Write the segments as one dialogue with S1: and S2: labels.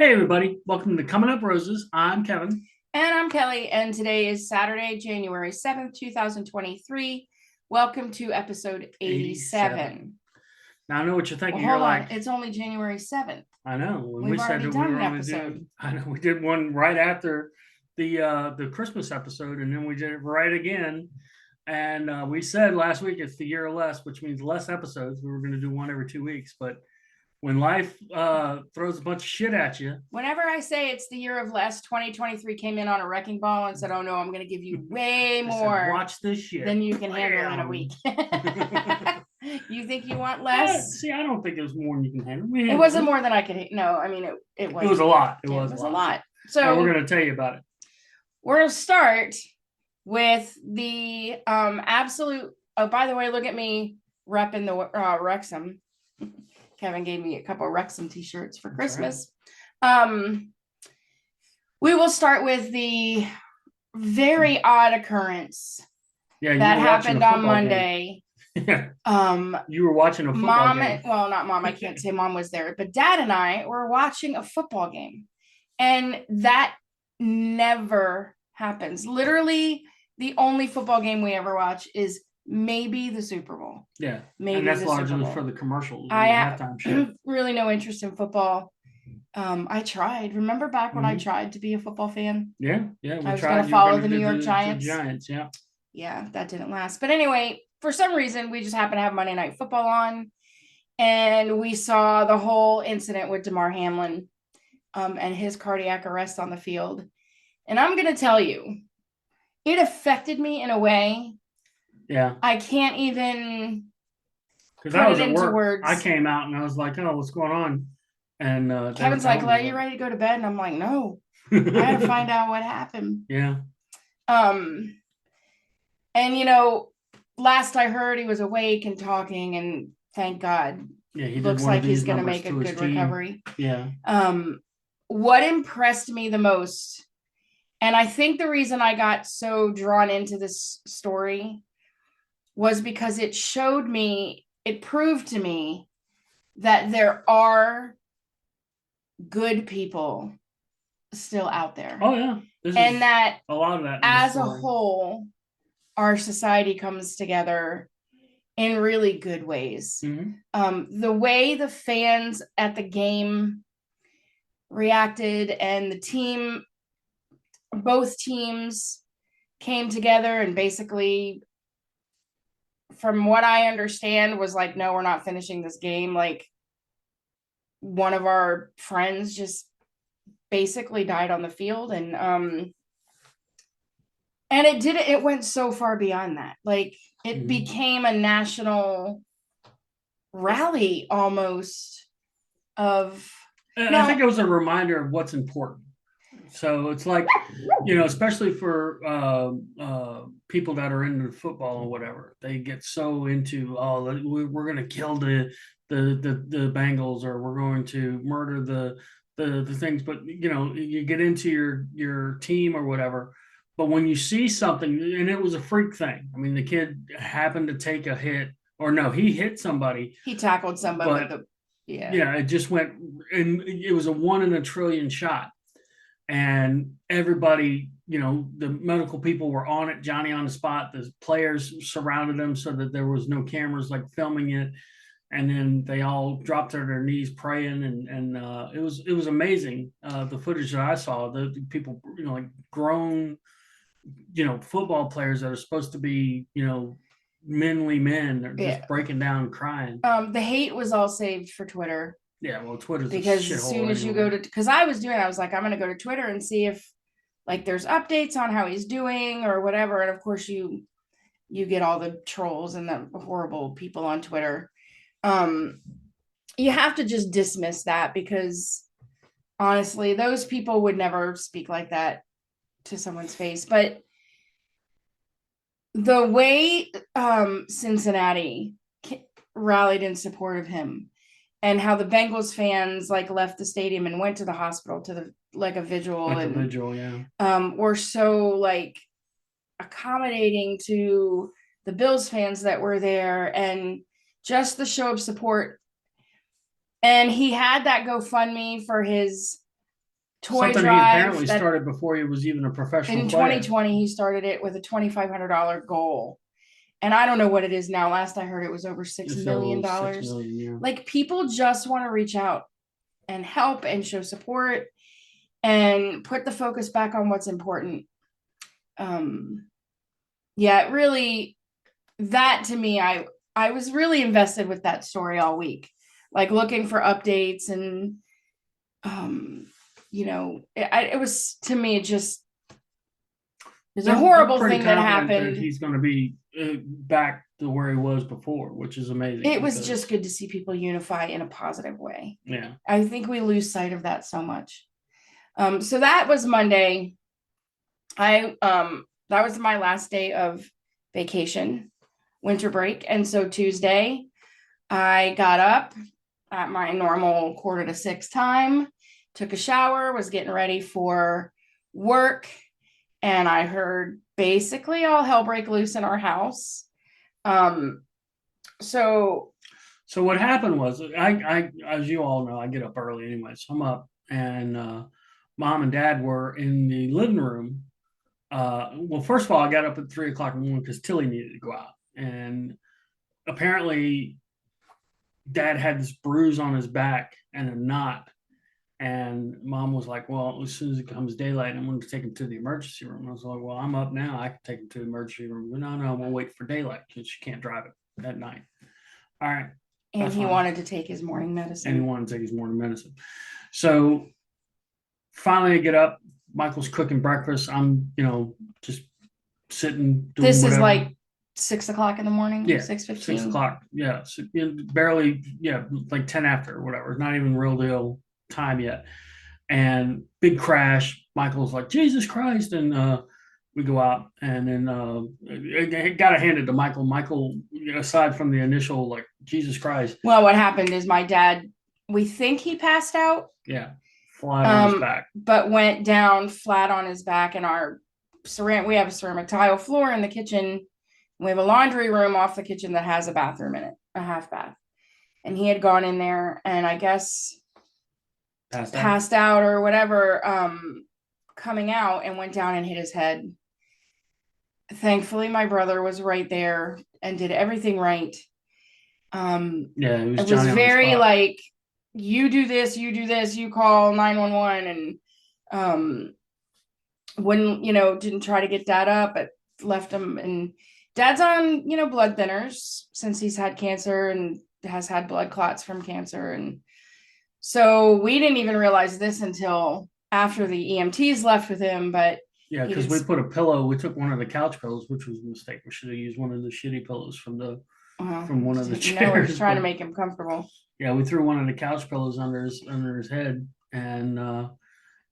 S1: Hey, everybody. Welcome to Coming Up Roses. I'm Kevin.
S2: And I'm Kelly, and today is Saturday, January 7th, 2023. Welcome to episode 87.
S1: Now, I know what you're thinking.
S2: Well,
S1: You're
S2: hold on.
S1: like,
S2: It's only January 7th.
S1: I know. When
S2: We've
S1: we said
S2: already
S1: that we
S2: done
S1: were
S2: an
S1: going to
S2: episode.
S1: do, I know we did one right after the Christmas episode, and then we did it right again. And we said last week it's the year of less, which means less episodes. We were going to do one every 2 weeks, but when life throws a bunch of shit at you.
S2: Whenever I say it's the year of less, 2023 came in on a wrecking ball and said, oh no, I'm going to give you way more
S1: Said, watch this shit
S2: than you can handle in a week. You think you want less?
S1: See, I don't think it was more than you can handle.
S2: It wasn't more than I could. No, I mean, it was.
S1: It was a lot.
S2: It was a lot. So
S1: and we're going to tell you about it.
S2: We're going to start with the absolute. Oh, by the way, look at me repping the Wrexham. Kevin gave me a couple of Wrexham t-shirts for Christmas. Right. We will start with the very odd occurrence that happened on Monday.
S1: Yeah. You were watching a football game.
S2: Well, not mom. I can't say mom was there, but dad and I were watching a football game, and that never happens. Literally, the only football game we ever watch is maybe the Super Bowl.
S1: Yeah, maybe, and that's largely for the commercials.
S2: I have really no interest in football. I tried. Remember back when I tried to be a football fan?
S1: Yeah.
S2: I was going to follow the New York Giants.
S1: Giants,
S2: yeah, that didn't last. But anyway, for some reason, we just happened to have Monday Night Football on, and we saw the whole incident with Damar Hamlin, and his cardiac arrest on the field. And I'm going to tell you, it affected me in a way.
S1: Yeah,
S2: I can't even
S1: because I was at work. Words. I came out and I was like, "Oh, what's going on?" And
S2: Kevin's like, "Are you ready to go to bed?" And I'm like, "No, I had to find out what happened."
S1: Yeah.
S2: And last I heard, he was awake and talking, and thank God.
S1: Yeah, he
S2: looks like he's going to make a good recovery.
S1: Yeah.
S2: What impressed me the most, and I think the reason I got so drawn into this story, was because it proved to me that there are good people still out there.
S1: Oh yeah.
S2: And that
S1: a lot of that
S2: as a whole, our society comes together in really good ways.
S1: Mm-hmm.
S2: The way the fans at the game reacted, and both teams came together and basically, from what I understand, was like, no, we're not finishing this game. Like, one of our friends just basically died on the field, and it went so far beyond that. Like, it became a national rally almost of.
S1: I think it was a reminder of what's important. So it's like, especially for people that are into football or whatever, they get so into, we're going to kill the Bengals, or we're going to murder the things. But you get into your team or whatever. But when you see something, and it was a freak thing. I mean, the kid happened to take a hit, or no, he hit somebody.
S2: He tackled somebody.
S1: But, it just went, and it was a 1 in a trillion shot. And everybody, the medical people were on it, Johnny on the spot. The players surrounded him so that there was no cameras like filming it. And then they all dropped to their knees praying, and it was amazing. The footage that I saw, the people, like grown, football players that are supposed to be, manly men, are just breaking down crying.
S2: The hate was all saved for Twitter.
S1: Yeah, well, Twitter's
S2: because as soon as you go to, because I was like, I'm going to go to Twitter and see if like there's updates on how he's doing or whatever. And of course you get all the trolls and the horrible people on Twitter. You have to just dismiss that, because honestly, those people would never speak like that to someone's face. But the way Cincinnati rallied in support of him, and how the Bengals fans like left the stadium and went to the hospital to a vigil, were so like accommodating to the Bills fans that were there, and just the show of support. And he had that GoFundMe for his toy
S1: Something he
S2: drive
S1: apparently
S2: that
S1: started before he was even a professional
S2: in
S1: player.
S2: 2020 he started it with a $2,500 goal. And I don't know what it is now. Last I heard it was over $6 million.
S1: $6 million, yeah.
S2: Like, people just want to reach out and help and show support and put the focus back on what's important. Yeah, it really, that to me, I was really invested with that story all week, like looking for updates and, it was, to me, just, it's a horrible thing that happened.
S1: That he's going to be back to where he was before, which is amazing.
S2: It was just good to see people unify in a positive way.
S1: Yeah.
S2: I think we lose sight of that so much. So that was Monday. That was my last day of vacation, winter break. And so Tuesday, I got up at my normal 5:45 time, took a shower, was getting ready for work, and I heard basically all hell break loose in our house. So
S1: what happened was, I as you all know, I get up early anyway, so I'm up, and mom and dad were in the living room. Well, first of all, I got up at 3 o'clock in the morning because Tilly needed to go out, and apparently dad had this bruise on his back and a knot. And mom was like, well, as soon as it comes daylight, I'm going to take him to the emergency room. I was like, well, I'm up now. I can take him to the emergency room. But no, we'll wait for daylight because she can't drive it at night. All right.
S2: And he wanted to take his morning medicine.
S1: And he wanted to take his morning medicine. So finally I get up. Michael's cooking breakfast. I'm, just sitting. Doing
S2: this
S1: whatever.
S2: Is like 6 o'clock in the morning.
S1: Yeah.
S2: 6:15.
S1: 6 o'clock. Yeah. So, barely, like 10 after or whatever. Not even real deal time yet. And big crash. Michael's like, Jesus Christ. And we go out, and then I got to hand it to Michael. Michael, aside from the initial like Jesus Christ.
S2: Well, what happened is my dad, we think he passed out.
S1: Yeah. Flat on his back.
S2: But went down flat on his back in our we have a ceramic tile floor in the kitchen. We have a laundry room off the kitchen that has a bathroom in it, a half bath. And he had gone in there and I guess passed out or whatever, coming out, and went down and hit his head. Thankfully, my brother was right there and did everything right.
S1: It
S2: was very like, you do this, you call 911, and didn't try to get dad up, but left him. And dad's on, blood thinners since he's had cancer and has had blood clots from cancer. And so we didn't even realize this until after the EMTs left with him. But
S1: yeah, because we put a pillow, we took one of the couch pillows, which was a mistake. We should have used one of the shitty pillows from one of the chairs.
S2: We're just trying to make him comfortable.
S1: Yeah, we threw one of the couch pillows under his head, and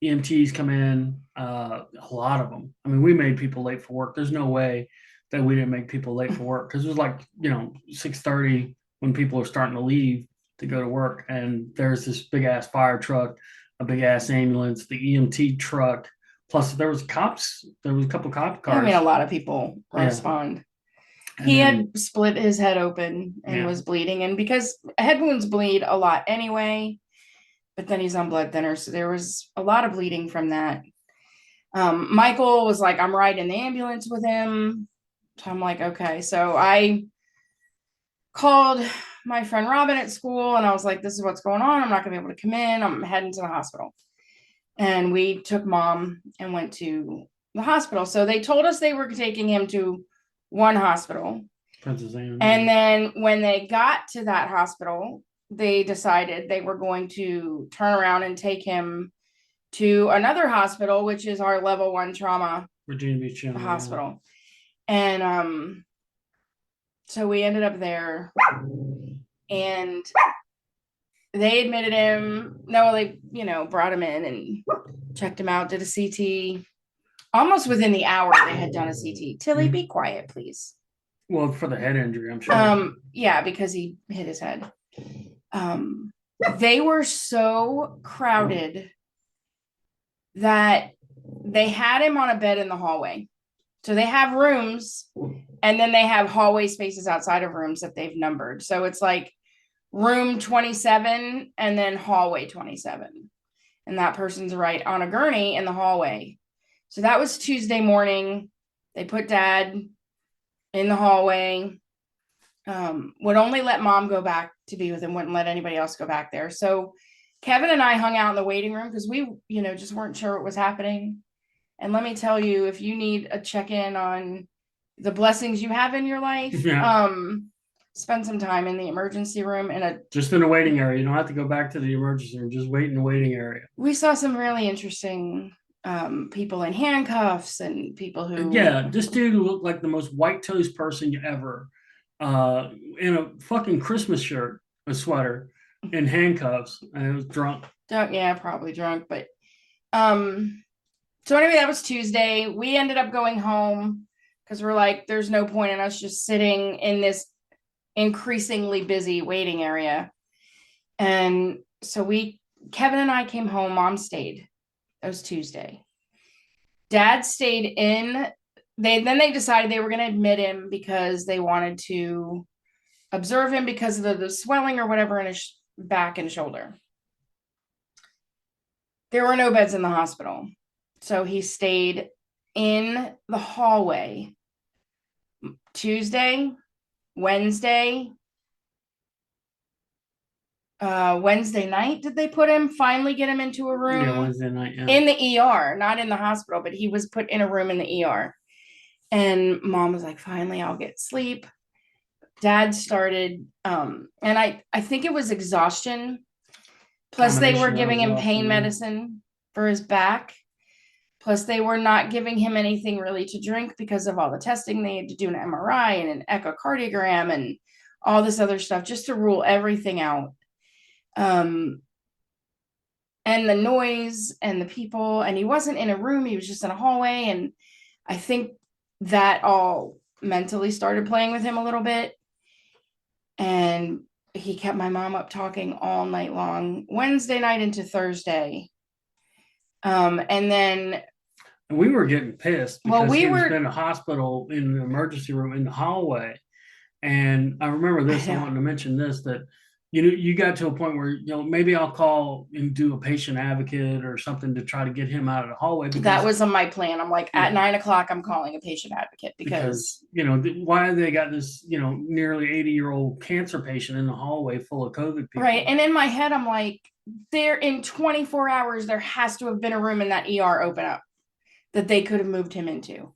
S1: EMTs come in, a lot of them. I mean, we made people late for work. There's no way that we didn't make people late for work, because it was like 6:30 when people are starting to leave to go to work, and there's this big ass fire truck, a big ass ambulance, the EMT truck, plus there was cops. There was a couple cop cars.
S2: I mean, a lot of people respond. He had split his head open and was bleeding, and because head wounds bleed a lot anyway, but then he's on blood thinners, so there was a lot of bleeding from that. Michael was like, I'm riding in the ambulance with him. So I'm like, okay. So I called my friend Robin at school, and I was like, this is what's going on. I'm not gonna be able to come in. I'm heading to the hospital. And we took mom and went to the hospital. So they told us they were taking him to one hospital. And then when they got to that hospital, they decided they were going to turn around and take him to another hospital, which is our level 1 trauma
S1: Virginia Beach
S2: hospital. And so we ended up there, and they admitted him. No, they, brought him in and checked him out, did a CT. Almost within the hour, they had done a CT. Tilly, be quiet, please.
S1: Well, for the head injury, I'm sure.
S2: Yeah, because he hit his head. They were so crowded that they had him on a bed in the hallway. So they have rooms, and then they have hallway spaces outside of rooms that they've numbered. So it's like room 27 and then hallway 27. and that person's right on a gurney in the hallway. So that was Tuesday morning. They put dad in the hallway. Would only let mom go back to be with him, wouldn't let anybody else go back there. So Kevin and I hung out in the waiting room because we, just weren't sure what was happening. And let me tell you, if you need a check-in on the blessings you have in your life, spend some time in the emergency room
S1: just in a waiting area. You don't have to go back to the emergency room. Just wait in the waiting area.
S2: We saw some really interesting people in handcuffs and people who.
S1: Yeah, this dude looked like the most white toast person you ever. In a fucking Christmas shirt, a sweater, in handcuffs, and it was drunk.
S2: Yeah, probably drunk. But so anyway, that was Tuesday. We ended up going home because we're like, there's no point in us just sitting in this increasingly busy waiting area. And so Kevin and I came home. Mom stayed. That was Tuesday. Dad stayed in. Then they decided they were going to admit him because they wanted to observe him because of the swelling or whatever in his back and shoulder. There were no beds in the hospital. So he stayed in the hallway Tuesday, Wednesday night. Did they put him, finally get him into a room?
S1: Yeah, Wednesday night, yeah.
S2: In the ER, not in the hospital, but he was put in a room in the ER. And mom was like, finally, I'll get sleep. Dad started, and I think it was exhaustion. Plus they were giving him pain medicine for his back. Plus they were not giving him anything really to drink because of all the testing. They had to do an MRI and an echocardiogram and all this other stuff just to rule everything out. And the noise and the people, and he wasn't in a room, he was just in a hallway. And I think that all mentally started playing with him a little bit. And he kept my mom up talking all night long, Wednesday night into Thursday. And then
S1: we were getting pissed because he was in the hospital in the emergency room in the hallway. And I remember this, I wanted to mention this, that you got to a point where, maybe I'll call and do a patient advocate or something to try to get him out of the hallway.
S2: That was on my plan. I'm like, at 9:00, I'm calling a patient advocate because
S1: why they got this, nearly 80-year-old cancer patient in the hallway full of COVID people.
S2: Right. And in my head, I'm like, there in 24 hours, there has to have been a room in that ER open up that they could have moved him into.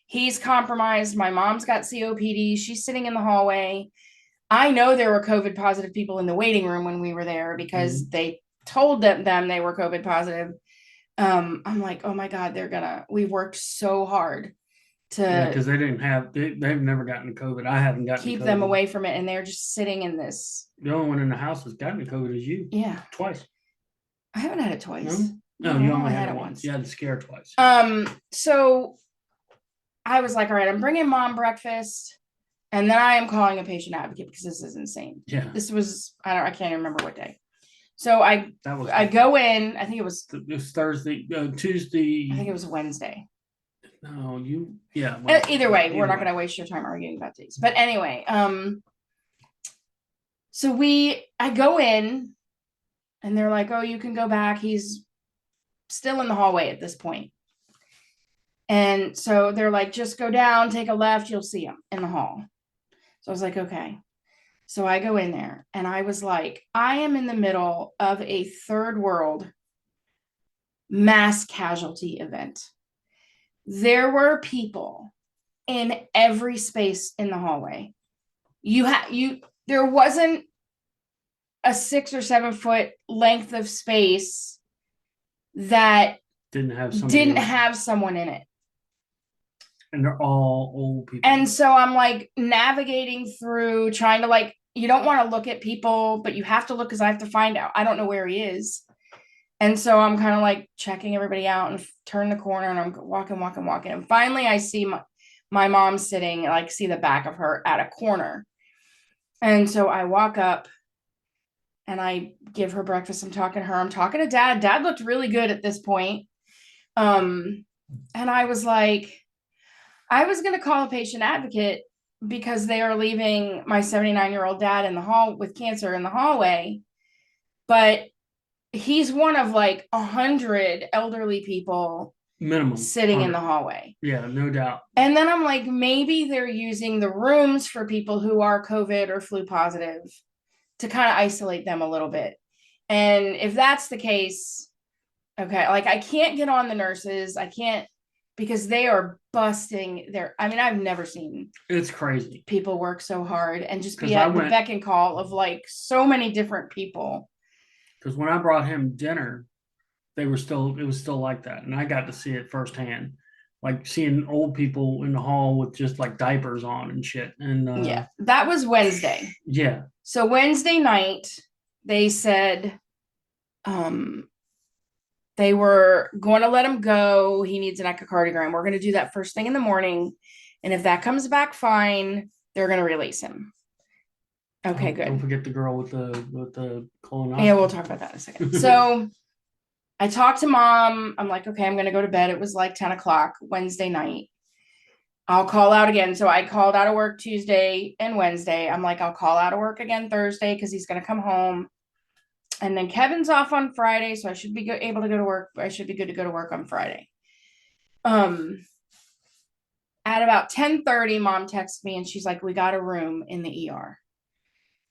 S2: He's compromised. My mom's got COPD. She's sitting in the hallway. I know there were COVID positive people in the waiting room when we were there because they told them they were COVID positive. I'm like, oh my God, we've worked so hard to
S1: because they've never gotten COVID. I haven't gotten
S2: keep
S1: COVID.
S2: them away from it. And they're just sitting in this.
S1: The only one in the house that's gotten COVID is you.
S2: Yeah.
S1: Twice.
S2: I haven't had it twice.
S1: No, you only had it once. You had the scare twice.
S2: So I was like, all right, I'm bringing mom breakfast. And then I am calling a patient advocate because this is insane.
S1: Yeah.
S2: This was, I can't remember what day. So I go in, I think it was
S1: Thursday, Tuesday.
S2: I think it was Wednesday.
S1: No,
S2: either way, we're not going to waste your time arguing about days. But anyway, so I go in and they're like, oh, you can go back. He's still in the hallway at this point. And so they're like, just go down, take a left, you'll see him in the hall. So I was like, okay. So I go in there and I was like, I am in the middle of a third world mass casualty event. There were people in every space in the hallway. There wasn't a 6 or 7 foot length of space that didn't have someone in it.
S1: And they're all old people.
S2: And so I'm like navigating through, trying to you don't want to look at people, but you have to look because I have to find out. I don't know where he is. And so I'm kind of like checking everybody out and turn the corner and I'm walking. And finally I see my mom sitting, see the back of her at a corner. And so I walk up and I give her breakfast. I'm talking to her. I'm talking to dad. Dad looked really good at this point. And I was like, I was going to call a patient advocate because they are leaving my 79-year-old dad in the hall with cancer in the hallway. But he's one of like 100 elderly people
S1: Minimum.
S2: sitting in the hallway.
S1: Yeah, no doubt.
S2: And then I'm like, maybe they're using the rooms for people who are COVID or flu positive to kind of isolate them a little bit. And if that's the case, okay, like I can't get on the nurses. I can't, because they are busting their, I mean, I've never seen
S1: It's crazy.
S2: people work so hard and just be
S1: 'Cause I
S2: at the
S1: went-
S2: beck and call of like so many different people.
S1: Because when I brought him dinner, it was still like that. And I got to see it firsthand. Like seeing old people in the hall with just like diapers on and shit. And
S2: Yeah, that was Wednesday.
S1: yeah.
S2: So Wednesday night, they said they were going to let him go. He needs an echocardiogram. We're going to do that first thing in the morning. And if that comes back fine, they're going to release him. Okay, good.
S1: Don't forget the girl with the colonoscopy.
S2: Yeah, we'll talk about that in a second. So I talked to mom. I'm like, okay, I'm going to go to bed. It was like 10 o'clock Wednesday night. I'll call out again. So I called out of work Tuesday and Wednesday. I'm like, I'll call out of work again Thursday because he's going to come home. And then Kevin's off on Friday, so I should be able to go to work. I should be good to go to work on Friday. At about 10:30, mom texted me and she's like, we got a room in the ER.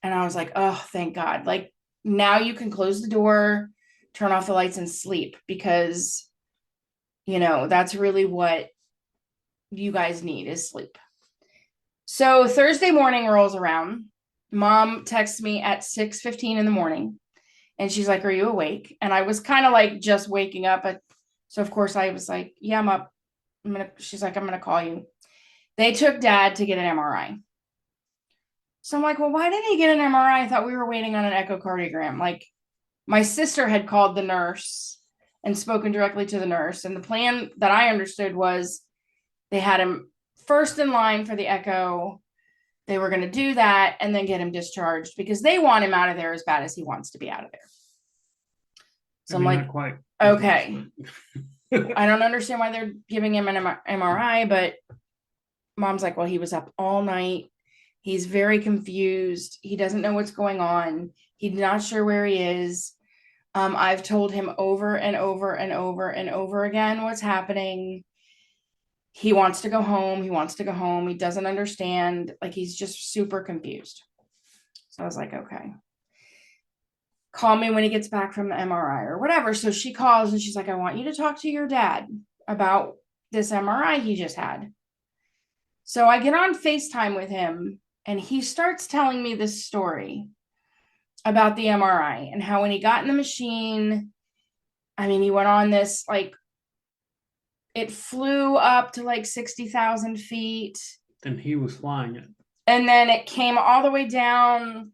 S2: And I was like, oh, thank God. Like now you can close the door, turn off the lights and sleep because, that's really what you guys need is sleep. So Thursday morning rolls around. Mom texts me at 6:15 in the morning. And she's like, are you awake? And I was kind of like just waking up. So of course I was like, yeah, I'm up. She's like, I'm going to call you. They took dad to get an MRI. So I'm like, well, why didn't he get an MRI? I thought we were waiting on an echocardiogram. Like my sister had called the nurse and spoken directly to the nurse. And the plan that I understood was they had him first in line for the echo. They were going to do that and then get him discharged because they want him out of there as bad as he wants to be out of there. So I'm like,
S1: quite.
S2: Okay. I don't understand why they're giving him an MRI, but mom's like, well, he was up all night. He's very confused. He doesn't know what's going on. He's not sure where he is. I've told him over and over and over and over again what's happening. He wants to go home. He wants to go home. He doesn't understand. Like he's just super confused. So I was like, okay. Call me when he gets back from the MRI or whatever. So she calls and she's like, I want you to talk to your dad about this MRI he just had. So I get on FaceTime with him and he starts telling me this story about the MRI and how when he got in the machine, I mean, he went on this, like, it flew up to like 60,000 feet.
S1: Then he was flying it.
S2: And then it came all the way down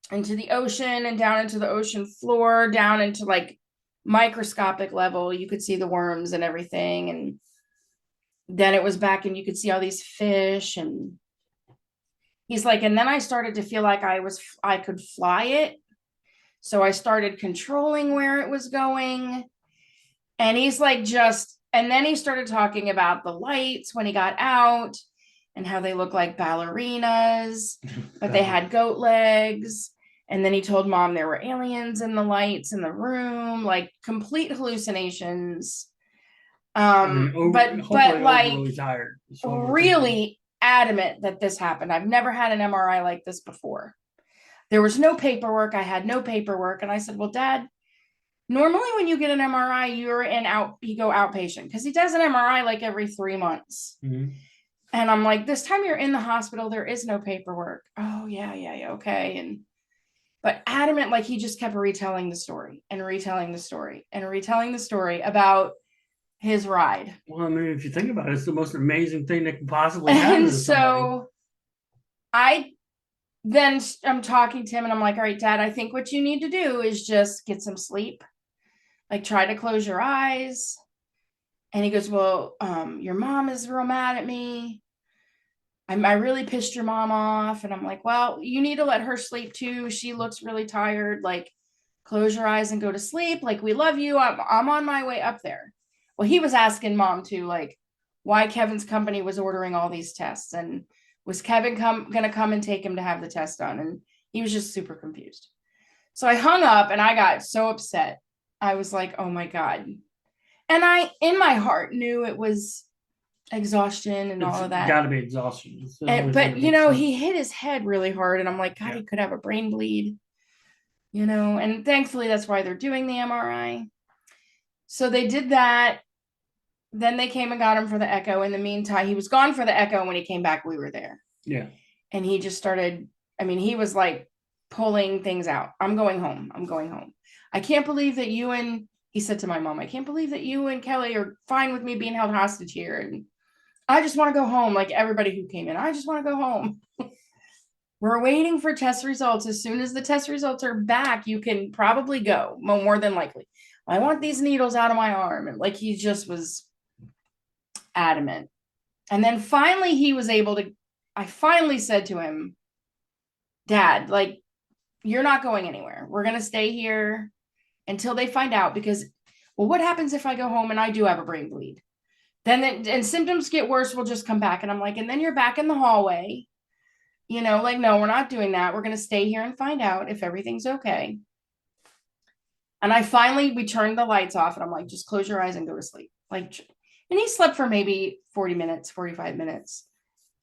S2: into the ocean and down into the ocean floor, down into like microscopic level. You could see the worms and everything. And then it was back and you could see all these fish. And he's like, and then I started to feel like I could fly it. So I started controlling where it was going. And he's like, and then he started talking about the lights when he got out and how they look like ballerinas, but they had goat legs. And then he told mom there were aliens in the lights in the room, like complete hallucinations. But like
S1: really tired.
S2: Really adamant that this happened. I've never had an MRI like this before. There was no paperwork. I had no paperwork. And I said, well, Dad, normally when you get an MRI, you go outpatient because he does an MRI like every 3 months.
S1: Mm-hmm.
S2: And I'm like, this time you're in the hospital, there is no paperwork. Oh, yeah, okay. But adamant, like he just kept retelling the story and retelling the story and retelling the story about his ride.
S1: Well, I mean, if you think about it, it's the most amazing thing that can possibly happen.
S2: And so I'm talking to him and I'm like, all right, Dad, I think what you need to do is just get some sleep. Like try to close your eyes. And he goes, well, your mom is real mad at me. I really pissed your mom off. And I'm like, well, you need to let her sleep too. She looks really tired. Like close your eyes and go to sleep. Like we love you. I'm on my way up there. Well, he was asking mom too, like why Kevin's company was ordering all these tests and was Kevin going to come and take him to have the test done? And he was just super confused. So I hung up and I got so upset. I was like, oh my God. And I, in my heart, knew it was exhaustion and
S1: It's
S2: all of that.
S1: got to be exhaustion. It's the only thing
S2: But,
S1: that makes sense.
S2: he hit his head really hard. And I'm like, God,
S1: Yeah.
S2: he could have a brain bleed, and thankfully that's why they're doing the MRI. So they did that. Then they came and got him for the echo. In the meantime, he was gone for the echo. When he came back, we were there.
S1: Yeah.
S2: And he just started, he was like pulling things out. I'm going home. I'm going home. I can't believe that he said to my mom, I can't believe that you and Kelly are fine with me being held hostage here. And I just want to go home. Like everybody who came in, I just want to go home. We're waiting for test results. As soon as the test results are back, you can probably go, more than likely. I want these needles out of my arm. And like, he just was adamant. And then finally I finally said to him, Dad, like, you're not going anywhere. We're going to stay here until they find out, because, well, what happens if I go home and I do have a brain bleed? And symptoms get worse, we'll just come back. And I'm like, and then you're back in the hallway, like, no, we're not doing that. We're going to stay here and find out if everything's okay. And we turned the lights off and I'm like, just close your eyes and go to sleep. Like, and he slept for maybe 40 minutes, 45 minutes.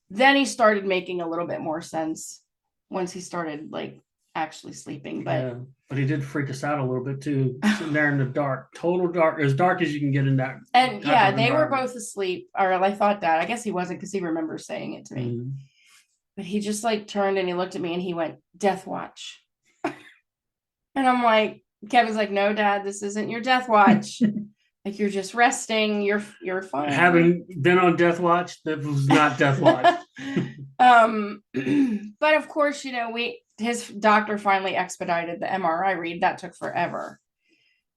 S2: Then he started making a little bit more sense once he started like actually sleeping.
S1: But he did freak us out a little bit too, sitting there in the dark, total dark, as dark as you can get in that.
S2: And yeah, they were both asleep, or I thought that. I guess he wasn't, because he remembers saying it to me. Mm-hmm. But he just like turned and he looked at me and he went, Death Watch. And I'm like, Kevin's like, no, Dad, this isn't your death watch. Like, you're just resting. You're fine.
S1: Having been on death watch, that was not death watch.
S2: But of course, his doctor finally expedited the MRI read. That took forever.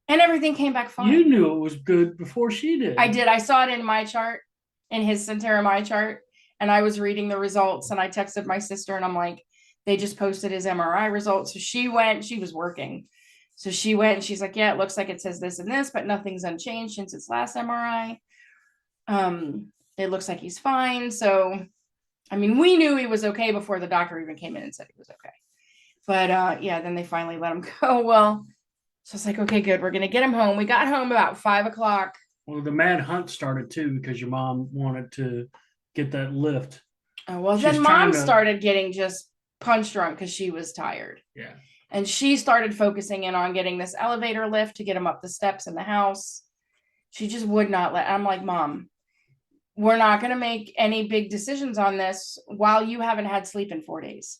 S2: And everything came back fine.
S1: You knew it was good before she did.
S2: I did. I saw it in my chart, in his Centera My chart. And I was reading the results and I texted my sister and I'm like, they just posted his MRI results. So she was working. So she went and she's like, yeah, it looks like it says this and this, but nothing's unchanged since its last MRI. It looks like he's fine. So, we knew he was okay before the doctor even came in and said he was okay. But then they finally let him go. Well, so it's like, okay, good. We're going to get him home. We got home about 5:00.
S1: Well, the mad hunt started too, because your mom wanted to get that lift.
S2: Oh, well, then Mom started getting just punch drunk because she was tired.
S1: Yeah.
S2: And she started focusing in on getting this elevator lift to get him up the steps in the house. She just would not let. I'm like, Mom, we're not going to make any big decisions on this while you haven't had sleep in 4 days.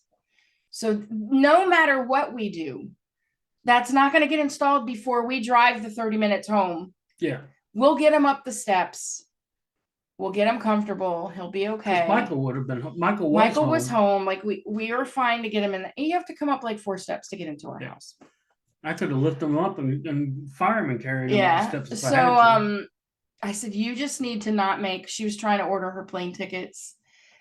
S2: So no matter what we do, that's not going to get installed before we drive the 30 minutes home.
S1: Yeah.
S2: We'll get him up the steps. We'll get him comfortable. He'll be okay.
S1: Michael would have been. Michael
S2: was home. Like we were fine to get him in. You have to come up like 4 steps to get into our house.
S1: I could have lifted him up and fireman carried him up the steps.
S2: So I said, you just need to not make. She was trying to order her plane tickets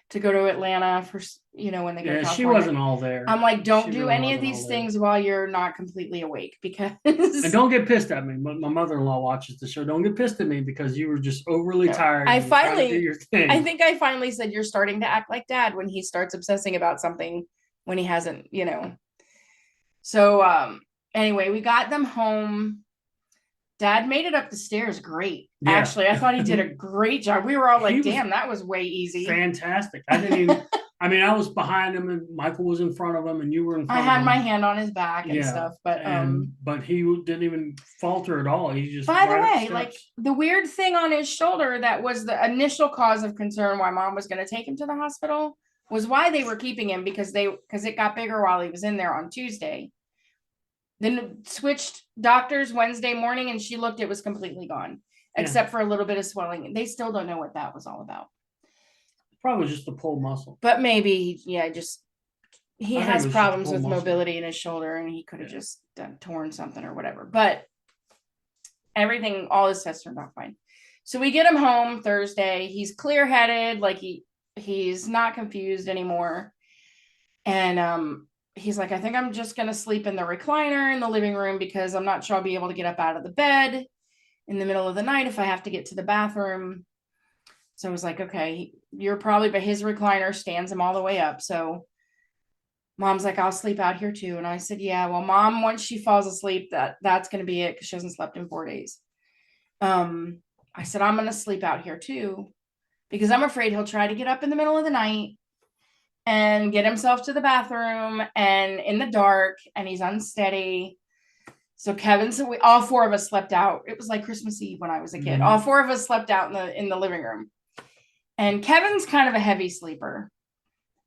S2: to go to Atlanta for when they go to California.
S1: She wasn't all there.
S2: I'm like, don't do any of these things while you're not completely awake, because and
S1: don't get pissed at me. My mother-in-law watches the show. Don't get pissed at me because you were just overly tired.
S2: I think I finally said, you're starting to act like Dad when he starts obsessing about something when he hasn't, So anyway, we got them home. Dad made it up the stairs great. Yeah. Actually, I thought he did a great job. We were all like, damn, that was way easy.
S1: Fantastic. I didn't even, I was behind him and Michael was in front of him and you were in front of him.
S2: I had my hand on his back and stuff,
S1: but he didn't even falter at all. He just,
S2: by the way, like the weird thing on his shoulder that was the initial cause of concern why Mom was going to take him to the hospital was why they were keeping him, because it got bigger while he was in there on Tuesday. Then switched doctors Wednesday morning and she looked, it was completely gone, except for a little bit of swelling. They still don't know what that was all about.
S1: Probably just the pulled muscle.
S2: But maybe, he has problems with mobility in his shoulder and he could have just torn something or whatever. But everything, all his tests turned out fine. So we get him home Thursday. He's clear-headed, like he's not confused anymore. And he's like, I think I'm just going to sleep in the recliner in the living room because I'm not sure I'll be able to get up out of the bed in the middle of the night if I have to get to the bathroom. So I was like, okay, but his recliner stands him all the way up. So Mom's like, I'll sleep out here too. And I said, yeah, well, Mom, once she falls asleep, that's going to be it, because she hasn't slept in 4 days. I said, I'm going to sleep out here too, because I'm afraid he'll try to get up in the middle of the night and get himself to the bathroom and in the dark, and he's unsteady. So all four of us slept out. It was like Christmas Eve when I was a kid. All four of us slept out in the living room. And Kevin's kind of a heavy sleeper.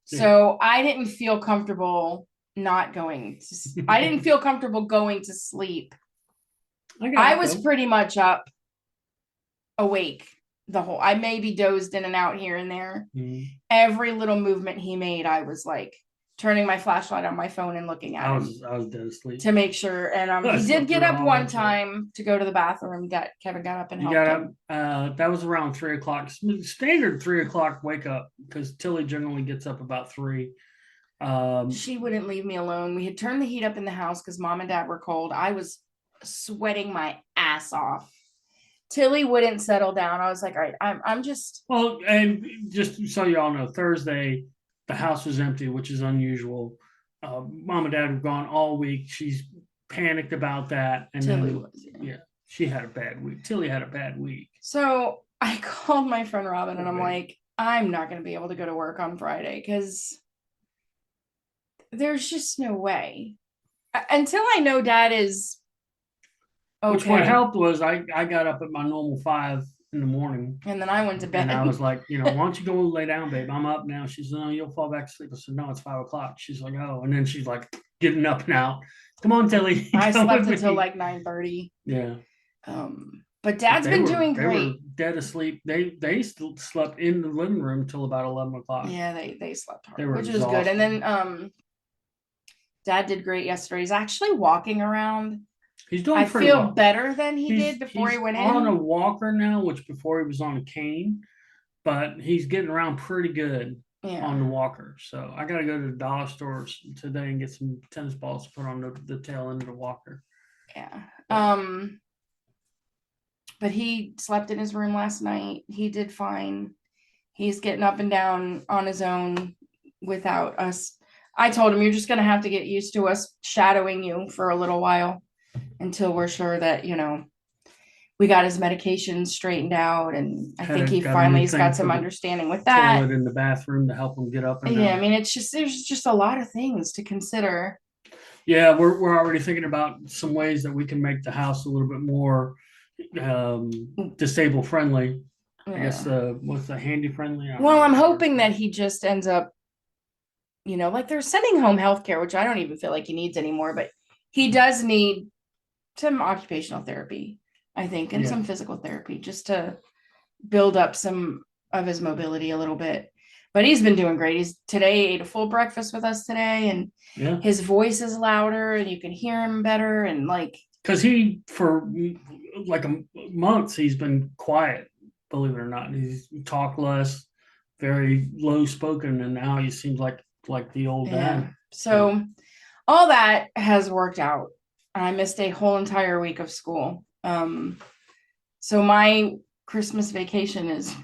S2: So I didn't feel comfortable going to sleep. I was pretty much up, awake I maybe dozed in and out here and there. Every little movement he made, I was like turning my flashlight on my phone and looking at him.
S1: I was dead asleep
S2: to make sure. And he did get up one time to go to the bathroom. Kevin got up and helped him.
S1: That was around 3:00. Standard 3:00 wake up, because Tilly generally gets up about 3.
S2: She wouldn't leave me alone. We had turned the heat up in the house because Mom and Dad were cold. I was sweating my ass off. Tilly wouldn't settle down. I was like, all right, I'm just.
S1: Well, and just so you all know, Thursday, the house was empty, which is unusual. Mom and Dad were gone all week. She's panicked about that. And Tilly was, yeah, she had a bad week. Tilly had a bad week.
S2: So I called my friend Robin and I'm like, I'm not going to be able to go to work on Friday because there's just no way. Until I know Dad is okay.
S1: Which what helped was I got up at my normal 5 in the morning.
S2: And then I went to bed.
S1: And I was like, why don't you go lay down, babe? I'm up now. She said, no, you'll fall back to sleep. I said, no, it's 5:00. She's like, oh. And then she's like getting up and out. Come on, Tilly.
S2: I slept until like 9:30.
S1: Yeah.
S2: But Dad's been doing great.
S1: They were dead asleep. They still slept in the living room till about 11:00.
S2: Yeah, they slept hard, which was good. And then Dad did great yesterday. He's actually walking around.
S1: He's doing pretty well.
S2: I feel better than he did before he went in.
S1: He's on a walker now, which before he was on a cane, but he's getting around pretty good on the walker. So I got to go to the dollar stores today and get some tennis balls to put on the tail end of the walker.
S2: Yeah. But he slept in his room last night. He did fine. He's getting up and down on his own without us. I told him, you're just going to have to get used to us shadowing you for a little while until we're sure that, we got his medication straightened out. And I think he finally's got some understanding with that.
S1: Toilet in the bathroom to help him get up and down.
S2: Yeah, I mean, there's just a lot of things to consider.
S1: Yeah, we're already thinking about some ways that we can make the house a little bit more disabled friendly. I guess what's the handy friendly?
S2: Well, I'm hoping that he just ends up, like they're sending home healthcare, which I don't even feel like he needs anymore, but he does need some occupational therapy, I think, and some physical therapy just to build up some of his mobility a little bit. But he's been doing great. Today ate a full breakfast with us today, and his voice is louder and you can hear him better. And
S1: because for like months he's been quiet, believe it or not. He's talked less, very low spoken, and now he seems like the old dad.
S2: So all that has worked out. I missed a whole entire week of school. So my Christmas vacation is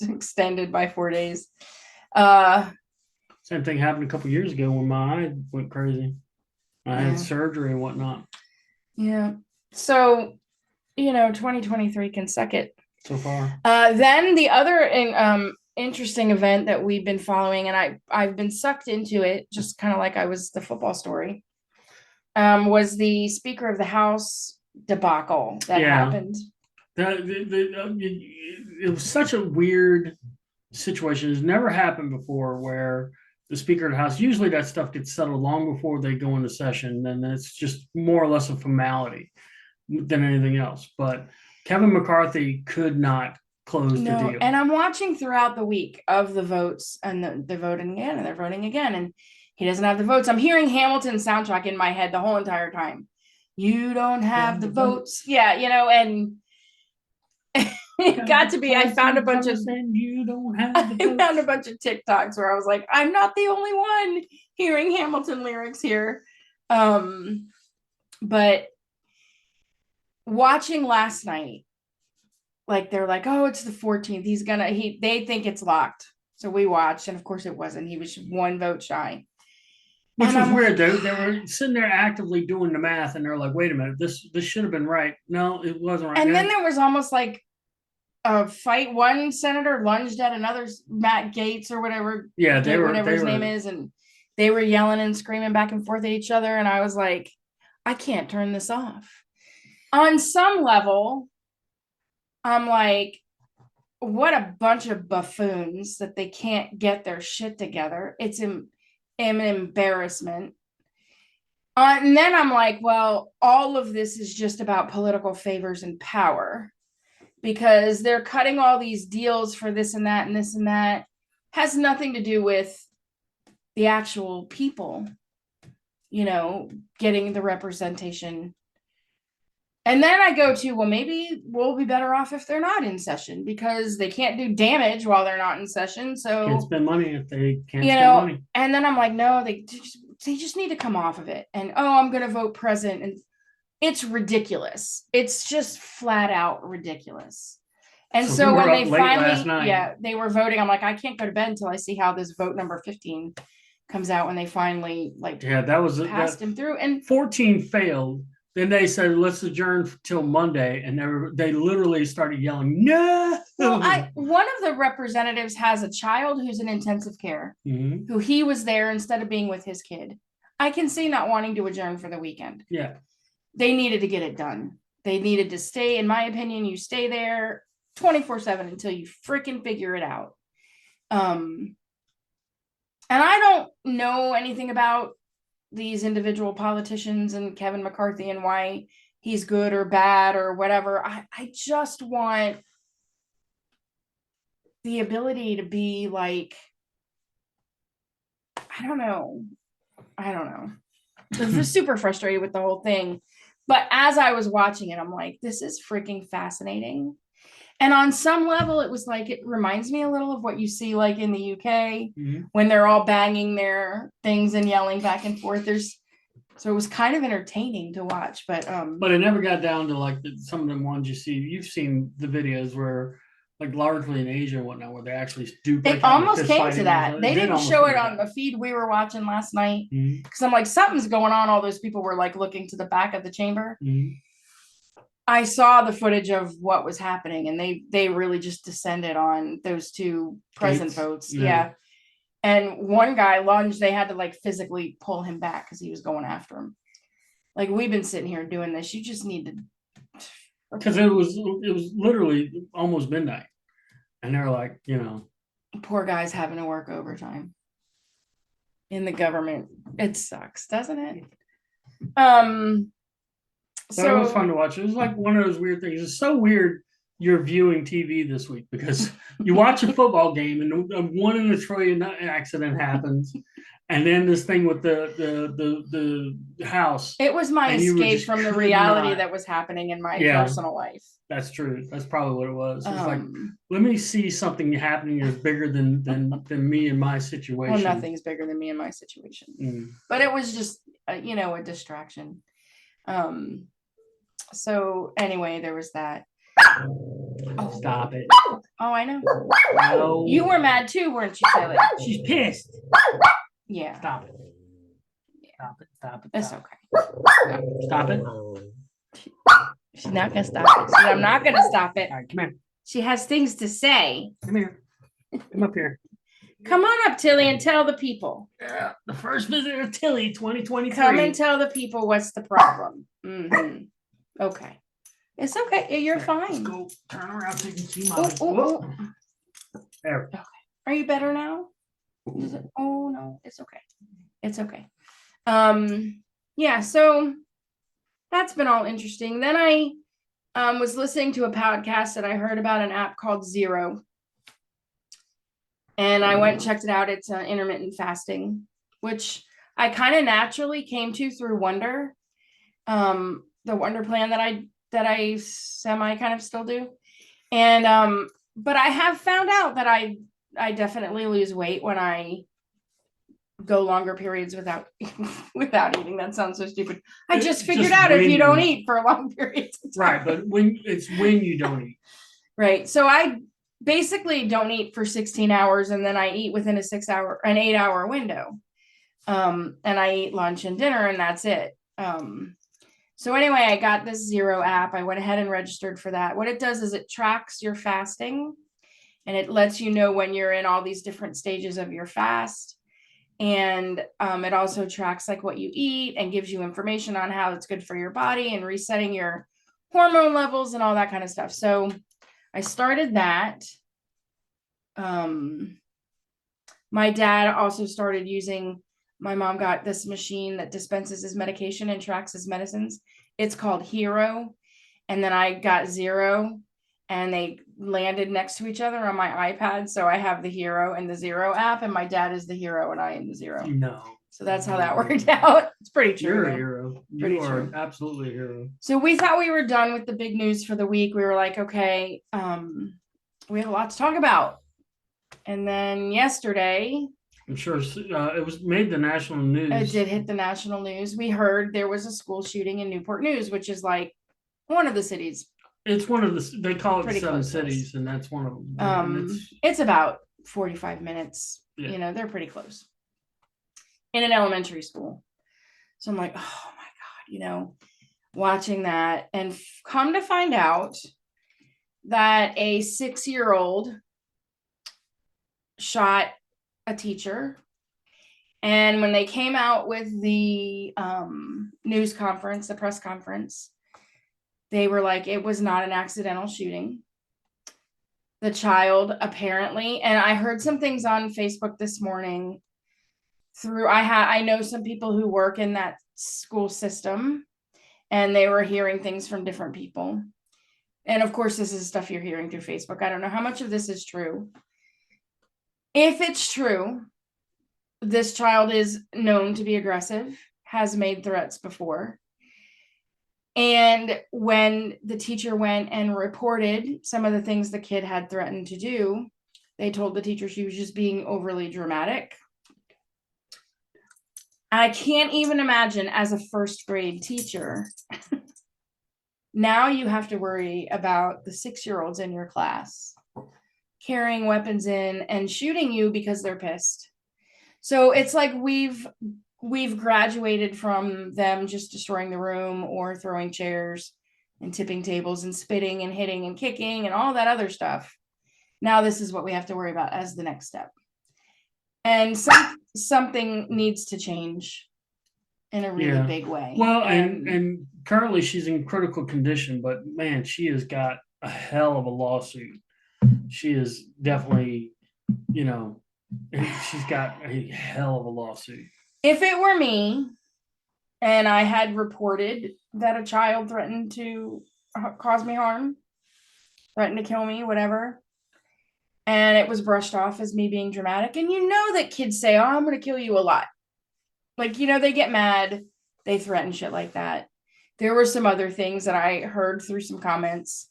S2: extended by 4 days.
S1: Same thing happened a couple years ago when my eye went crazy. I had surgery and whatnot.
S2: Yeah. So, 2023 can suck it
S1: so far.
S2: Then the other interesting event that we've been following, and I've been sucked into it, just kind of like I was the football story, was the Speaker of the House debacle that happened.
S1: It was such a weird situation. It's never happened before where the Speaker of the House, usually that stuff gets settled long before they go into session, and it's just more or less a formality than anything else. But Kevin McCarthy could not close the deal.
S2: And I'm watching throughout the week of the votes, and they're voting again, and they're voting again, and he doesn't have the votes. I'm hearing Hamilton's soundtrack in my head the whole entire time. You don't have the votes. Yeah, and it got to be, I found a bunch of TikToks where I was like, I'm not the only one hearing Hamilton lyrics here. But watching last night, they're like, oh, it's the 14th. They think it's locked. So we watched, and of course it wasn't. He was one vote shy.
S1: Which
S2: And
S1: was
S2: I'm
S1: weird.
S2: like,
S1: They were sitting there actively doing the math, and they're like, "Wait a minute, this should have been right." No, it wasn't right.
S2: and then there was almost like a fight. One senator lunged at another, Matt Gates or whatever,
S1: Yeah,
S2: whatever his name is, and they were yelling and screaming back and forth at each other. And I was like, I can't turn this off. On some level, I'm like, what a bunch of buffoons that they can't get their shit together. It's an embarrassment. And then I'm like, well, all of this is just about political favors and power, because they're cutting all these deals for this and that and this and that. Has nothing to do with the actual people, getting the representation. And then I go to, well, maybe we'll be better off if they're not in session, because they can't do damage while they're not in session. So
S1: can't spend money if they can't spend money.
S2: And then I'm like, no, they just need to come off of it. And I'm going to vote present. And it's ridiculous. It's just flat out ridiculous. And so when they finally, they were voting, I'm like, I can't go to bed until I see how this vote number 15 comes out, when they finally
S1: that was
S2: passed him through. And
S1: 14 failed. Then they said, let's adjourn till Monday. And they literally started yelling, no.
S2: Well, one of the representatives has a child who's in intensive care, who he was there instead of being with his kid. I can see not wanting to adjourn for the weekend.
S1: Yeah.
S2: They needed to get it done. They needed to stay, in my opinion, you stay there 24/7 until you freaking figure it out. And I don't know anything about these individual politicians and Kevin McCarthy and why he's good or bad or whatever. I just want the ability to be like, I don't know. I was super frustrated with the whole thing. But as I was watching it, I'm like, this is freaking fascinating. And on some level, it was like, it reminds me a little of what you see like in the UK, when they're all banging their things and yelling back and forth. So it was kind of entertaining to watch, but
S1: it never got down to like some of the ones you see. You've seen the videos where, like, largely in Asia and whatnot, where they actually do.
S2: It almost came to that. They didn't show it on the feed we were watching last night, because I'm like, something's going on. All those people were like looking to the back of the chamber. I saw the footage of what was happening, and they really just descended on those two present votes. Yeah. And one guy lunged, they had to like physically pull him back because he was going after him. Like, we've been sitting here doing this. You just need to.
S1: Because it was literally almost midnight. And they're like,
S2: poor guys having to work overtime in the government. It sucks, doesn't it?
S1: So it was fun to watch. It was like one of those weird things. It's so weird you're viewing TV this week, because you watch a football game and a 1 in a trillion accident happens, and then this thing with the house.
S2: It was my escape from the reality that was happening in my personal life.
S1: That's true. That's probably what it was. It's like, let me see something happening that's bigger than me and my situation.
S2: Well, nothing's bigger than me and my situation. But it was just a distraction. So anyway, there was that.
S1: Oh, stop it.
S2: Oh, I know.
S1: No.
S2: You were mad too, weren't you, Taylor?
S1: She's pissed.
S2: Yeah.
S1: Stop it. Stop it.
S2: That's okay.
S1: Stop it.
S2: She's not gonna stop it. I'm not gonna stop it.
S1: All right, come here.
S2: She has things to say.
S1: Come here. Come up here.
S2: Come on up, Tilly, and tell the people.
S1: Yeah, the first visitor of Tilly 2023.
S2: Come and tell the people what's the problem. Okay. It's okay. You're fine.
S1: Let's go turn around so you can see mine. There.
S2: Okay. Are you better now? Oh no, it's okay. It's okay. Yeah, so that's been all interesting. Then I was listening to a podcast that I heard about an app called Zero. And I went and checked it out. It's intermittent fasting, which I kind of naturally came to through Wonder. The Wonder plan that I semi kind of still do. And but I have found out that I definitely lose weight when I go longer periods without eating. That sounds so stupid. I just figured out if you don't eat for long periods of time.
S1: Right, but when you don't eat.
S2: Right. So I basically don't eat for 16 hours, and then I eat within an 8-hour window. And I eat lunch and dinner, and that's it. So anyway, I got this Zero app. I went ahead and registered for that. What it does is it tracks your fasting, and it lets you know when you're in all these different stages of your fast. And it also tracks like what you eat and gives you information on how it's good for your body and resetting your hormone levels and all that kind of stuff. So I started that. My dad also started using, my mom got this machine that dispenses his medication and tracks his medicines. It's called Hero. And then I got Zero, and they landed next to each other on my iPad. So I have the Hero and the Zero app, and my dad is the Hero and I am the Zero.
S1: No.
S2: So that's how that worked out. It's pretty true.
S1: You're a hero.
S2: Pretty
S1: You are
S2: true.
S1: absolutely a hero.
S2: So we thought we were done with the big news for the week. We were like, okay, we have a lot to talk about. And then yesterday,
S1: I'm sure it was made the national news.
S2: it did hit the national news. We heard there was a school shooting in Newport News, which is like one of the cities.
S1: It's one of the, they call it
S2: Pretty
S1: the seven
S2: close to us.
S1: cities, and that's one of them. And
S2: It's about 45 minutes.
S1: Yeah.
S2: You know, they're pretty close. In an elementary school. So I'm like, oh my God, you know, watching that, and come to find out that a 6-year-old shot a teacher. And when they came out with the news conference, the press conference, they were like, it was not an accidental shooting. The child apparently, and I heard some things on Facebook this morning through, I know some people who work in that school system, and they were hearing things from different people. And of course, this is stuff you're hearing through Facebook. I don't know how much of this is true. If it's true, this child is known to be aggressive, has made threats before. And when the teacher went and reported some of the things the kid had threatened to do, they told the teacher she was just being overly dramatic. I can't even imagine, as a first grade teacher, now you have to worry about the 6-year-olds in your class carrying weapons in and shooting you because they're pissed. So it's like we've graduated from them just destroying the room or throwing chairs and tipping tables and spitting and hitting and kicking and all that other stuff. Now this is what we have to worry about as the next step. And something needs to change in a really big way.
S1: Well, and currently she's in critical condition, but man, she has got a hell of a lawsuit. She is definitely, you know, she's got a hell of a lawsuit.
S2: If it were me and I had reported that a child threatened to cause me harm, threatened to kill me, whatever, and it was brushed off as me being dramatic, and you know that kids say, oh, I'm going to kill you a lot. Like, you know, they get mad, they threaten shit like that. There were some other things that I heard through some comments.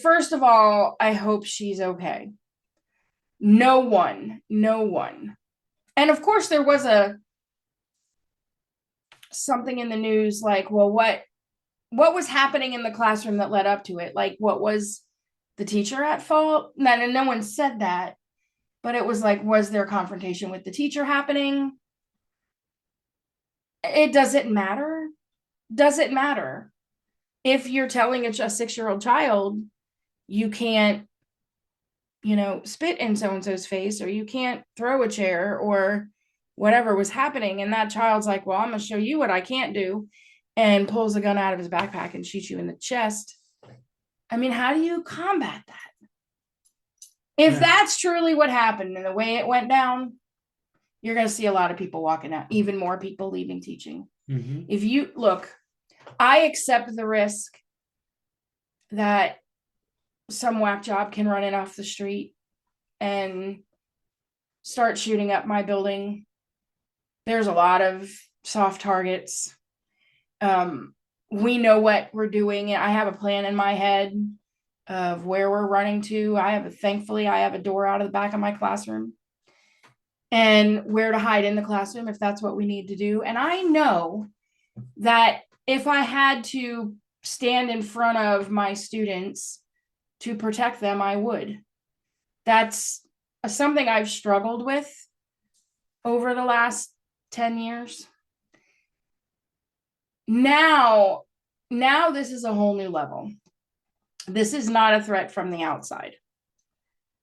S2: First of all, I hope she's okay. No one. And of course there was something in the news like, well, what was happening in the classroom that led up to it? Like, what was the teacher at fault? No one said that, but it was like, was there confrontation with the teacher happening? It doesn't matter. Does it matter? If you're telling a 6-year-old child, you can't, you know, spit in so-and-so's face, or you can't throw a chair, or whatever was happening, and that child's like, well, I'm going to show you what I can't do, and pulls a gun out of his backpack and shoots you in the chest. I mean, how do you combat that? If that's truly what happened and the way it went down, you're going to see a lot of people walking out, even more people leaving teaching.
S1: Mm-hmm.
S2: If you look, I accept the risk that some whack job can run in off the street and start shooting up my building. There's a lot of soft targets. We know what we're doing. I have a plan in my head of where we're running to. Thankfully, I have a door out of the back of my classroom, and where to hide in the classroom if that's what we need to do. And I know that if I had to stand in front of my students to protect them, I would. That's something I've struggled with over the last 10 years. Now this is a whole new level. This is not a threat from the outside.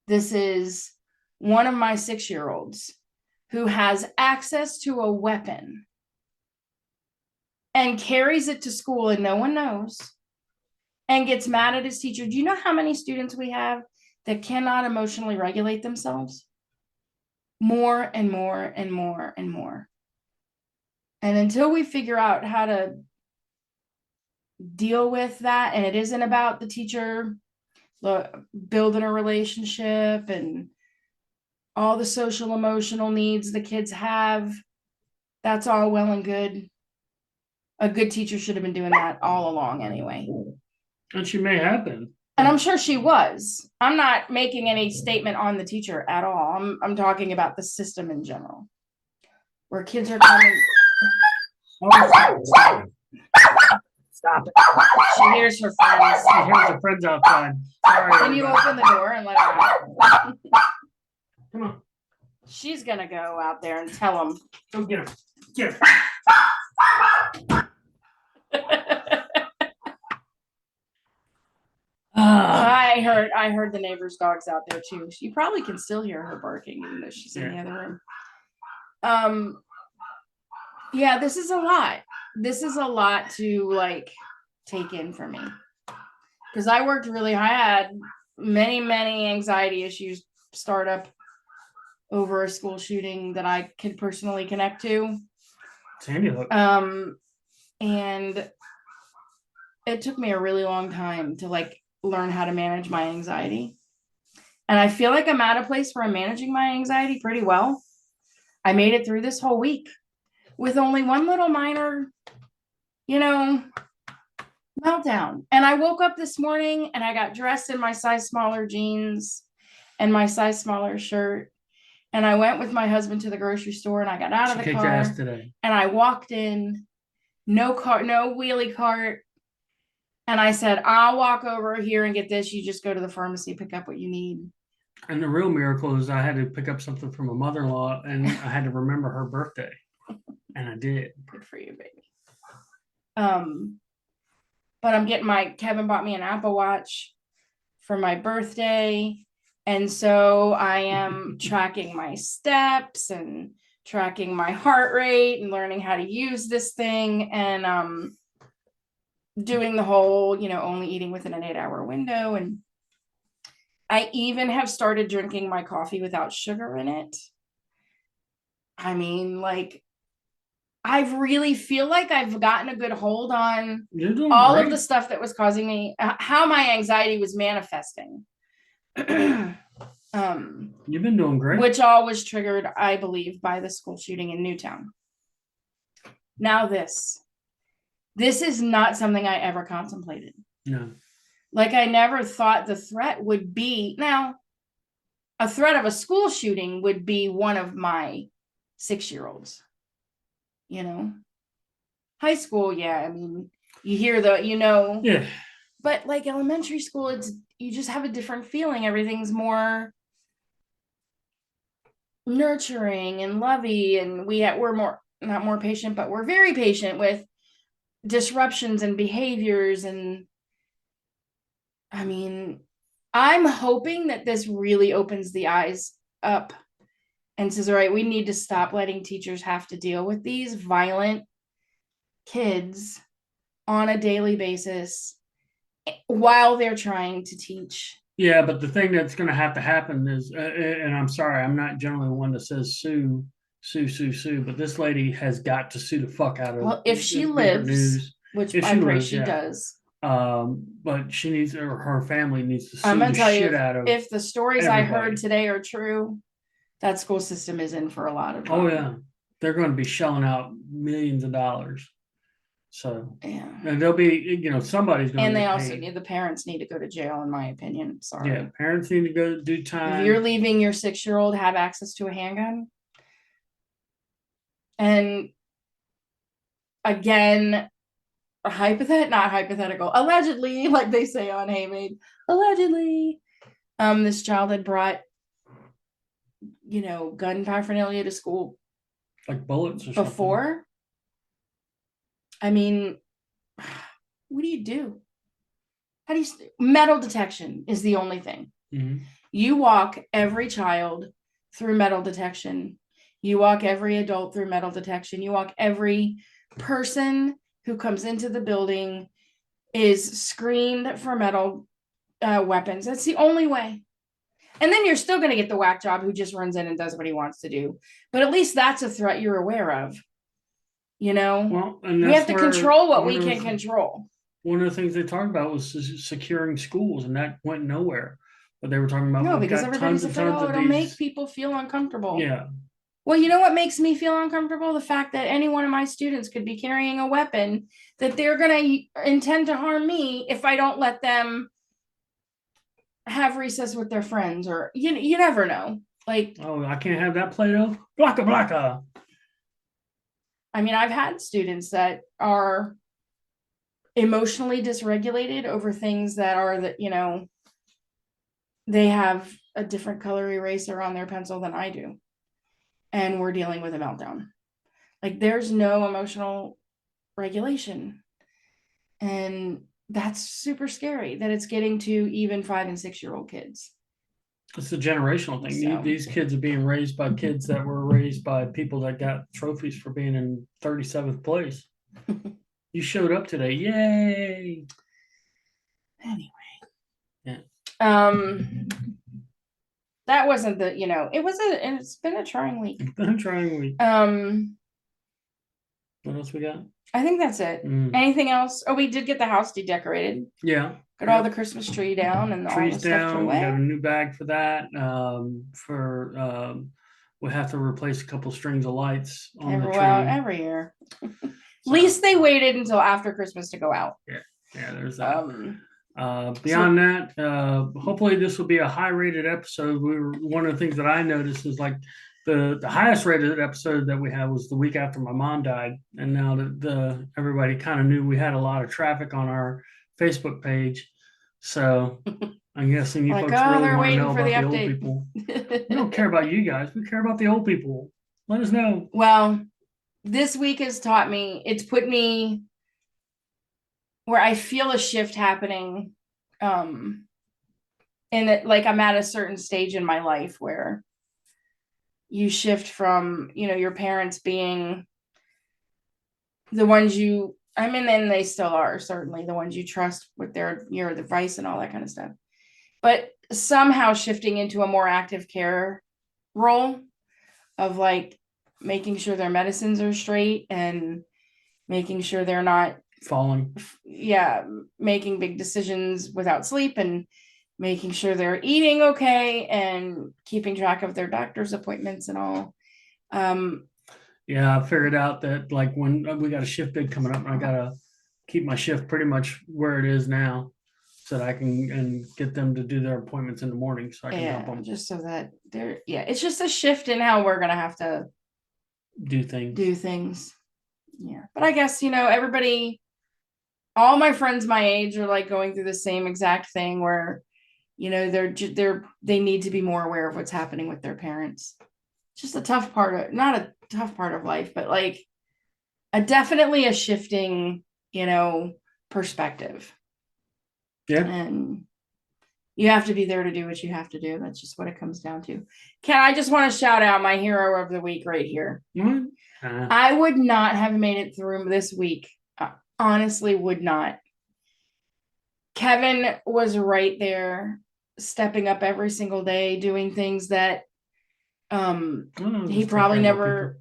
S2: This is one of my 6-year-olds who has access to a weapon and carries it to school and no one knows, and gets mad at his teacher. Do you know how many students we have that cannot emotionally regulate themselves? More and more and more and more. And until we figure out how to deal with that, and it isn't about the teacher building a relationship and all the social emotional needs the kids have, that's all well and good. A good teacher should have been doing that all along anyway.
S1: And she may have been.
S2: And I'm sure she was. I'm not making any statement on the teacher at all. I'm talking about the system in general, where kids are coming.
S1: Stop it.
S2: She hears her friends.
S1: She hears her friends outside. Sorry,
S2: Can you open the door and let her out?
S1: Come on.
S2: She's going to go out there and tell them.
S1: Go get him. Get him.
S2: I heard the neighbor's dogs out there too. You probably can still hear her barking even though she's in the other room. Yeah, this is a lot. This is a lot to like take in for me, because I worked really hard. I had many anxiety issues start up over a school shooting that I could personally connect to.
S1: Sandy Hook.
S2: And it took me a really long time to like learn how to manage my anxiety. And I feel like I'm at a place where I'm managing my anxiety pretty well. I made it through this whole week with only one little minor, meltdown. And I woke up this morning and I got dressed in my size smaller jeans and my size smaller shirt. And I went with my husband to the grocery store and I got out of the car
S1: today.
S2: And I walked in, no wheelie cart. And I said, I'll walk over here and get this. You just go to the pharmacy, pick up what you need. And
S1: the real miracle is I had to pick up something from a mother-in-law and I had to remember her birthday. And I did.
S2: Good for you, baby. But I'm getting Kevin bought me an Apple Watch for my birthday. And so I am tracking my steps and tracking my heart rate and learning how to use this thing and doing the whole, only eating within an 8-hour window. And I even have started drinking my coffee without sugar in it. I mean, like, I really feel like I've gotten a good hold on all of the stuff that was causing me, how my anxiety was manifesting.
S1: You've been doing great.
S2: Which all was triggered, I believe, by the school shooting in Newtown. Now this is not something I ever contemplated.
S1: No.
S2: Like, I never thought the threat would be, now, a threat of a school shooting would be one of my 6-year-olds. High school, yeah, I mean, you hear
S1: yeah.
S2: But like elementary school, you just have a different feeling. Everything's more nurturing and lovey, and we're more, not more patient, but we're very patient with disruptions and behaviors. And I mean, I'm hoping that this really opens the eyes up and says, all right, we need to stop letting teachers have to deal with these violent kids on a daily basis while they're trying to teach.
S1: Yeah, but the thing that's going to have to happen is, and I'm sorry, I'm not generally one that says sue, but this lady has got to sue the fuck out of.
S2: Well, if she lives, which I pray she does.
S1: But she needs, or her family needs to sue
S2: I'm gonna
S1: the
S2: tell
S1: shit
S2: you,
S1: out of.
S2: If the stories
S1: everybody.
S2: I heard today are true, that school system is in for a lot of
S1: trouble. Oh yeah, they're going to be shelling out millions of dollars. So
S2: yeah,
S1: and they'll be, somebody's going.
S2: And they also need, the parents need to go to jail, in my opinion. Sorry.
S1: Yeah, parents need to go do time.
S2: If you're leaving your 6-year-old have access to a handgun, and again, not hypothetical, allegedly, like they say on Hey Maid, allegedly, this child had brought gun paraphernalia to school
S1: Like bullets or something.
S2: before. I mean, what do you do? Metal detection is the only thing.
S1: Mm-hmm.
S2: You walk every child through metal detection. You walk every adult through metal detection. You walk every person who comes into the building is screened for metal weapons. That's the only way. And then you're still going to get the whack job who just runs in and does what he wants to do. But at least that's a threat you're aware of.
S1: Well, and
S2: we have to control what we can control.
S1: One of the things they talked about was securing schools, and that went nowhere. But they were talking about
S2: no, because everybody's afraid, it'll make people feel uncomfortable.
S1: Yeah.
S2: Well, you know what makes me feel uncomfortable? The fact that any one of my students could be carrying a weapon that they're going to intend to harm me if I don't let them have recess with their friends, or you never know. Like,
S1: oh, I can't have that Play-Doh. Blocka.
S2: I mean, I've had students that are emotionally dysregulated over things that are they have a different color eraser on their pencil than I do. And we're dealing with a meltdown. Like, there's no emotional regulation. And that's super scary that it's getting to even 5 and 6-year-old kids.
S1: It's a generational thing.
S2: So,
S1: these kids are being raised by kids that were raised by people that got trophies for being in 37th place. You showed up today. Yay.
S2: Anyway.
S1: Yeah.
S2: That wasn't it's been a trying week.
S1: It's been a trying week. What else we got?
S2: I think that's it. Anything else? Oh, we did get the house decorated.
S1: Yeah.
S2: Got all the Christmas tree down and all the stuff
S1: down.
S2: away.
S1: We got a new bag for that. We have to replace a couple strings of lights on the tree.
S2: Every year. At least they waited until after Christmas to go out.
S1: Yeah, there's that. Beyond that, hopefully this will be a high rated episode. One of the things that I noticed is like the highest rated episode that we had was the week after my mom died, and now that everybody kind of knew we had a lot of traffic on our Facebook page, so I'm guessing you folks really want to know about the old people. We don't care about you guys. We care about the old people. Let us know.
S2: Well, this week has taught me. It's put me where I feel a shift happening, and that, like, I'm at a certain stage in my life where you shift from, your parents being the ones and they still are certainly the ones you trust with your advice and all that kind of stuff, but somehow shifting into a more active care role of like making sure their medicines are straight and making sure they're not
S1: falling.
S2: Yeah. Making big decisions without sleep and making sure they're eating okay and keeping track of their doctor's appointments and all.
S1: Yeah, I figured out that like when we got a shift bid coming up, and I gotta keep my shift pretty much where it is now, so that I can and get them to do their appointments in the morning, so I can help them.
S2: Just so that it's just a shift in how we're gonna have to
S1: do things.
S2: Yeah, but I guess everybody, all my friends my age are like going through the same exact thing where they need to be more aware of what's happening with their parents. It's just a tough part not a tough part of life, but like definitely a shifting, perspective.
S1: Yeah.
S2: And you have to be there to do what you have to do. That's just what it comes down to. I just want to shout out my hero of the week right here. I would not have made it through this week. Honestly, would not. Kevin was right there, stepping up every single day, doing things that he probably never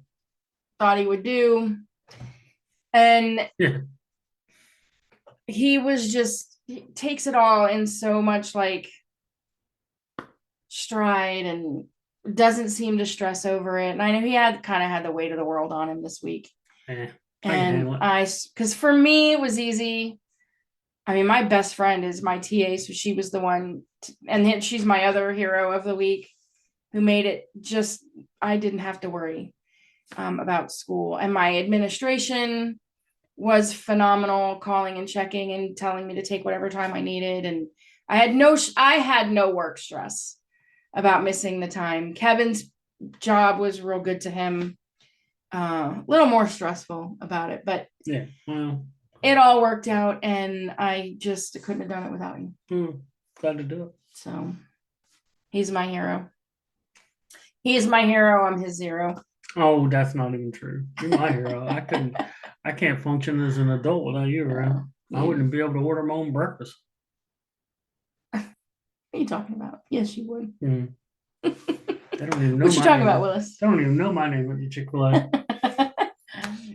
S2: thought he would do. And he takes it all in so much like stride and doesn't seem to stress over it. And I know he kind of had the weight of the world on him this week. And because for me it was easy. I mean, my best friend is my TA, so she was the one, and she's my other hero of the week who made it I didn't have to worry about school. And my administration was phenomenal, calling and checking and telling me to take whatever time I needed. And I had no work stress about missing the time. Kevin's job was real good to him. A little more stressful about it, but
S1: Yeah. Well,
S2: it all worked out, and I just couldn't have done it without you.
S1: Glad to do it.
S2: So he's my hero. He's my hero. I'm his zero.
S1: Oh, that's not even true. You're my hero. I can't function as an adult without you around. I wouldn't be able to order my own breakfast.
S2: What are you talking about? Yes, you would.
S1: They don't even know
S2: what you
S1: my
S2: talking
S1: name.
S2: about, Willis?
S1: They don't even know my name at the Chick-fil-A.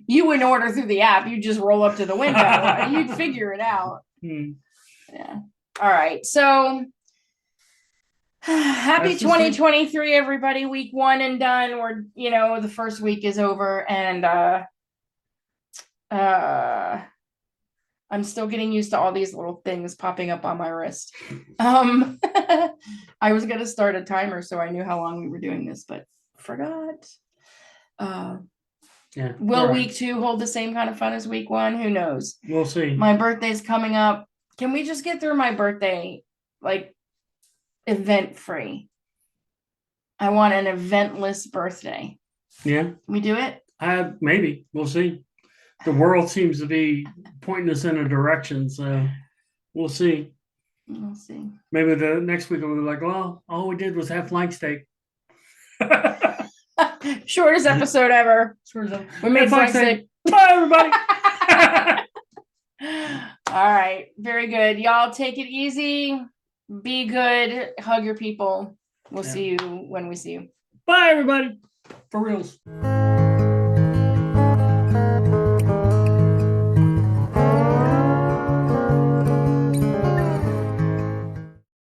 S2: You wouldn't order through the app. You'd just roll up to the window. You'd figure it out. Yeah. All right. So happy 2023, everybody. Week 1 and done. We're, the first week is over, and I'm still getting used to all these little things popping up on my wrist. I was gonna start a timer so I knew how long we were doing this, but forgot.
S1: Yeah.
S2: Will week 2 hold the same kind of fun as week 1? Who knows?
S1: We'll see.
S2: My birthday's coming up. Can we just get through my birthday like event free? I want an eventless birthday.
S1: Yeah.
S2: Can we do it?
S1: Maybe. We'll see. The world seems to be pointing us in a direction, so we'll see.
S2: We'll see.
S1: Maybe the next week we'll be like, well, all we did was have flank steak.
S2: Shortest episode ever. We made flank steak.
S1: Bye, everybody.
S2: All right. Very good. Y'all take it easy. Be good. Hug your people. We'll see you when we see you.
S1: Bye, everybody. For reals.